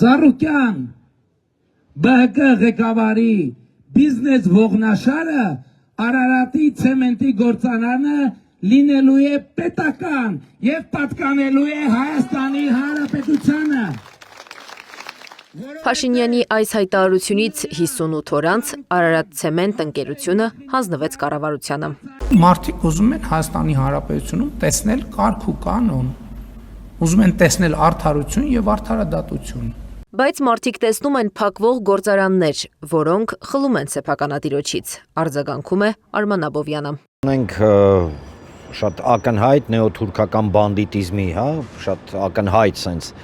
Ծառուկյան ԲՀԿ ղեկավարի բիզնես ողնաշարը Արարատի ցեմենտի գործարանը լինելու է պետական եւ պատկանելու է Հայաստանի Հանրապետությանը։ Փաշինյանի այս հայտարարությունից 58 օր անց Արարատ ցեմենտ ընկերությունը հանձնվեց կառավարությանը։ Մարդիկ ուզում են Հայաստանի Հանրապետությունում տեսնել կարգ ու կանոն, ուզում են տեսնել արդարություն եւ արդարադատություն։ Բայց մարդիկ տեսնում են փակվող գործարաններ, որոնք խլում են սեփականատիրոջից, արձագանքում է Արման Աբովյանը։ Ունենք շատ ակնհայտ նեոթուրքական բանդիտիզմի, շատ ակնհայտ sense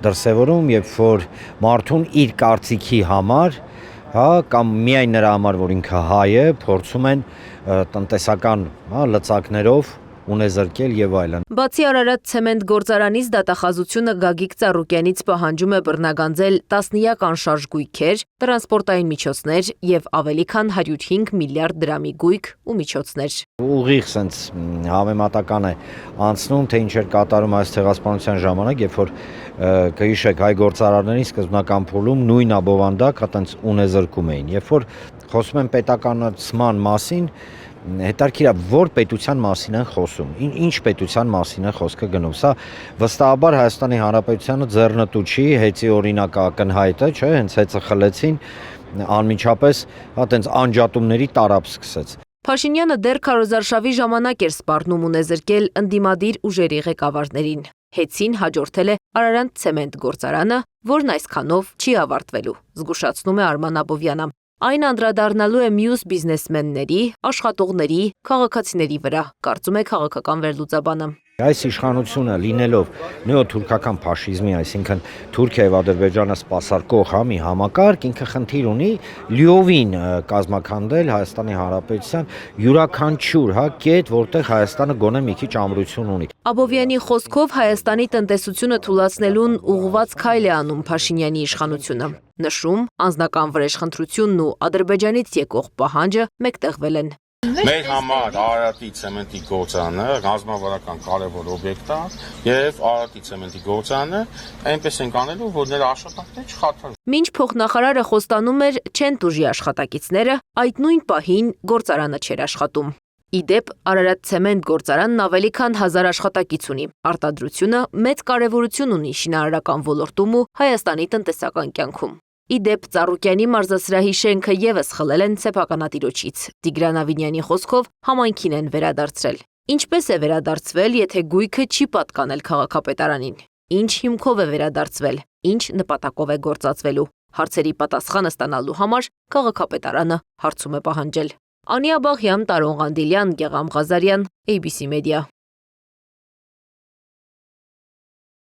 դրսևորում, երբ որ մարդուն իր կարծիքի համար, կամ միայն նրա համար, որ ինքը հայ է, փորձում են տնտեսական լծակներով ունեզրկել եւ այլն։ Բացի Արարատ ցեմենտ գործարանից դատախազությունը Գագիկ Ծառուկյանից պահանջում է բռնագանձել տասնյակ անշարժ գույքեր, տրանսպորտային միջոցներ եւ ավելի քան 105 միլիարդ դրամի գույք ու միջոցներ։ Ուղիղ sense համեմատական է անցնում, թե ինչ էր կատարում այս ցեղասպանության ժամանակ, երբ որ կհիշեք հայ գործարարների սկզբնական փուլում նույն աբովանդակ այտենց ունեզրկում էին, երբ որ խոսում են պետականացման մասին, հետարքիր է, որ պետության մասին են խոսում, ինչ պետության մասին է խոսքը գնում, սա վստահաբար Հայաստանի Հանրապետությանը ձեռնտու չի, հեծի օրինակ ակնհայտ է, չէ, հենց հեծը խլեցին, անմիջապես այտենց անջատումների տարապ սկսեց։ Փաշինյանը դեռ քարոզարշավի ժամանակ էր սպառնում ունեզրկել ընդդիմադիր ուժերի ղեկավարներին։ Հեծին հաջորդել է Արարատ ցեմենտ գործարանը, որն այսքանով չի ավարտվելու, զգուշացնում է Արման Աբովյանը։ Այն անդրադառնալու է մյուս բիզնեսմենների, աշխատողների, քաղաքացիների վրա, կարծում է քաղաքական վերլուծաբանը։ Այս իշխանությունը լինելով նեոթուրքական ֆաշիզմի, այսինքն Թուրքիա եւ Ադրբեջանը սպասարկող մի համակարգ, ինքը խնդիր ունի լիովին կազմաքանդել Հայաստանի Հանրապետության յուրաքանչյուր կետ, որտեղ Հայաստանը գոնե մի քիչ ամրություն ունի։ Աբովյանի խոսքով Հայաստանի տնտեսությունը թուլացնելուն ուղղված քայլ է անում Փաշինյանի իշխանությունը։ Նշում, անձնական վրեժխնդրությունն ու Ադրբեջանից եկող պահանջը մեկտեղվել են։ Մեր համար Արարատի ցեմենտի գործարանը ռազմավարական կարևոր օբյեկտ է եւ Արարատի ցեմենտի գործարանը այնպես են կանելու, որ նրա աշխատանքները չխաթարվեն։ Մինչ փոխնախարարը խոստանում էր չեն տուժի աշխատակիցները, այդ նույն պահին գործարանը չէր աշխատում։ Իդեպ Արարատ ցեմենտ գործարանն ավելի քան 1000 աշխատակից ունի։ Արտադրությունը մեծ կարևորություն ունի շինարարական ոլորտում ու Հայաստանի տնտեսական կյանքում։ Իդեպ Ծառուկյանի մարզասրահի շենքը եւս խլել են սեփականատիրոջից։ Տիգրան Ավինյանի խոսքով համայնքին են վերադարձրել։ Ինչպես է վերադարձվել, եթե գույքը չի պատկանել քաղաքապետարանին։ Ինչ հիմքով է վերադարձվել, ինչ նպատակով է գործածվելու։ Հարցերի պատասխանը ստանալու համար քաղաքապետարանը հարցում է պահանջել։ Անի Աբաղյան, Տարոն Ղանդիլյան, Գեղամ Ղազարյան, ABC Media։